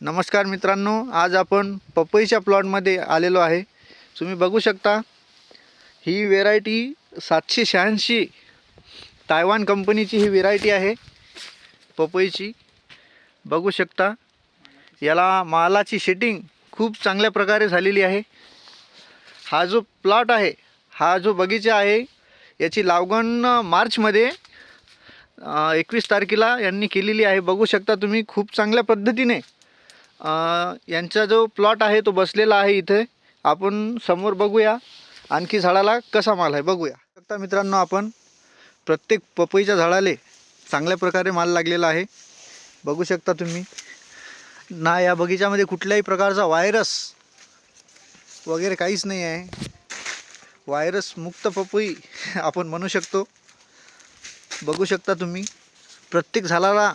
नमस्कार मित्रांनो, आज आपण पपईच्या प्लॉटमध्ये आलेलो आहे। तुम्ही बघू शकता ही व्हेरायटी 786 तायवान कंपनीची ही व्हेरायटी आहे पपईची। बघू शकता याला मालाची सेटिंग खूप चांगल्या प्रकारे झालेली आहे। हा जो प्लॉट आहे, हा जो बगीचा आहे, याची लागवड मार्चमध्ये 21 तारखेला यांनी केलेली आहे। बघू शकता तुम्ही खूप चांगल्या पद्धतीने यांचा जो प्लॉट आहे तो बसलेला आहे। इथे आपण समोर बघूया आणखी झाडाला कसा माल आहे बघूया। शकता मित्रांनो, आपण प्रत्येक पपईच्या झाडाले चांगल्या प्रकारे माल लागलेला आहे। बघू शकता तुम्ही ना, या बगीचामध्ये कुठल्याही प्रकारचा व्हायरस वगैरे काहीच नाही आहे। व्हायरस मुक्त पपई आपण म्हणू शकतो। बघू शकता तुम्ही प्रत्येक झाडाला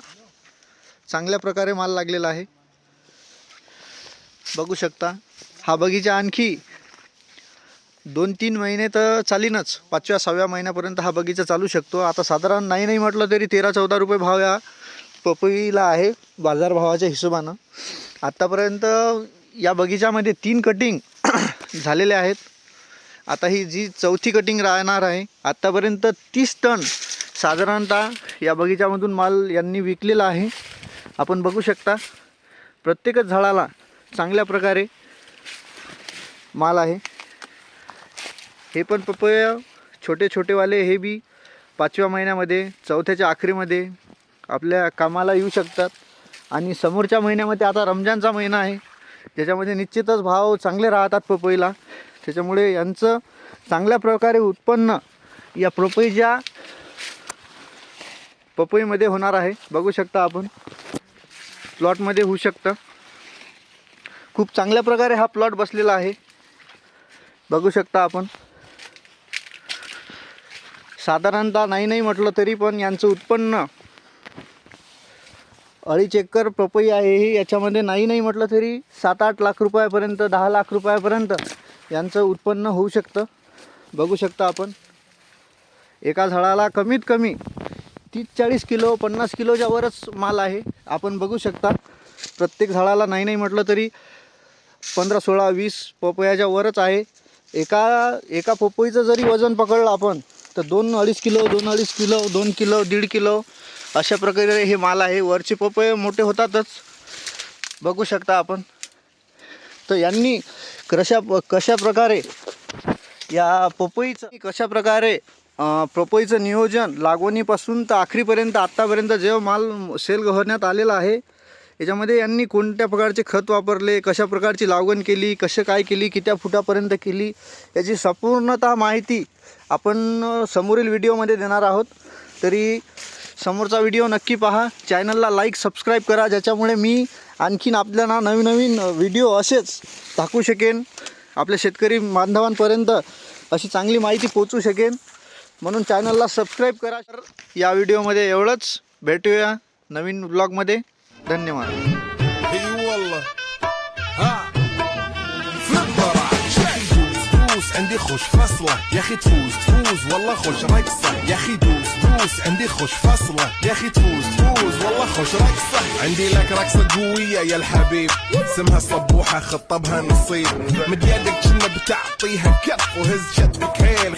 चांगल्या प्रकारे माल लागलेला आहे। बघू शकता हा बगीचा आणखी 2-3 महिने तर चालीनच, 5व्या-6व्या महिन्यापर्यंत हा बगीचा चालू शकतो। आता साधारण नाही म्हटलं तरी 13-14 रुपये भाव या पपईला आहे बाजारभावाच्या हिशोबानं। आत्तापर्यंत या बगीचामध्ये 3 कटिंग झालेले आहेत। आता ही जी 4थी कटिंग राहणार आहे। आत्तापर्यंत 30 टन साधारणतः या बगीचामधून माल यांनी विकलेला आहे। आपण बघू शकता प्रत्येकच झाडाला चांगल्या प्रकारे माल आहे। हे पण पपई छोटे छोटेवाले हे बी 5व्या महिन्यामध्ये 4थ्याच्या आखरीमध्ये आपल्या कामाला येऊ शकतात। आणि समोरच्या महिन्यामध्ये आता रमजानचा महिना आहे, ज्याच्यामध्ये निश्चितच भाव चांगले राहतात पपईला। त्याच्यामुळे यांचं चांगल्या प्रकारे उत्पन्न या पपईमध्ये होणार आहे। बघू शकता आपण प्लॉटमध्ये होऊ शकतं। खूप चांगल्या प्रकारे हा प्लॉट बसलेला आहे। बघू शकता आपण साधारणतः नाही म्हटलं तरी पण यांचं उत्पन्न 2.5 एकर पपई आहे ही। याच्यामध्ये नाही म्हटलं तरी 7-8 लाख रुपयापर्यंत, 10 लाख रुपयापर्यंत यांचं उत्पन्न होऊ शकतं। बघू शकता आपण एका झाडाला कमीत कमी 30-40 किलो 50 किलोच्या वरच माल आहे। आपण बघू शकता प्रत्येक झाडाला नाही म्हटलं तरी 15-16-20 पपयाच्या वरच आहे। एका पपईचं जरी वजन पकडलं आपण तर 2-2.5 किलो 2 किलो 2 किलो 1.5 किलो अशा प्रकारे हे माल आहे। वरचे पपई मोठे होतातच। बघू शकता आपण तर यांनी कशा प्रकारे या पपईचं नियोजन लागवणीपासून तर आखरीपर्यंत आत्तापर्यंत जेव्हा माल सेल होण्यात आलेला आहे, याच्यामध्ये यांनी कोणत्या प्रकारचे खत वापरले, कशा प्रकारची लागवड केली, कसं काय केली, किती फुटापर्यंत केली, याची संपूर्णतः माहिती आपण समोरील व्हिडिओमध्ये देणार आहोत। तरी समोरचा व्हिडिओ नक्की पहा, चॅनलला लाईक सबस्क्राईब करा, ज्याच्यामुळे मी आणखीन आपल्याला नवीन व्हिडिओ असेच टाकू शकेन, आपल्या शेतकरी बांधवांपर्यंत अशी चांगली माहिती पोहोचू शकेन। म्हणून चॅनलला सबस्क्राईब करा। या व्हिडिओमध्ये एवढंच, भेटूया नवीन व्लॉगमध्ये। धन्यवाद। عندي خوش فصلة يا اخي تفوز والله خوش رقصة يا اخي دوس عندي خوش فصلة يا اخي تفوز والله خوش رقصة عندي لك رقصة قوية يا الحبيب اسمها صبوحة خطبها نصيب مد يدك كنا بتعطيها كف وهز شدك هيل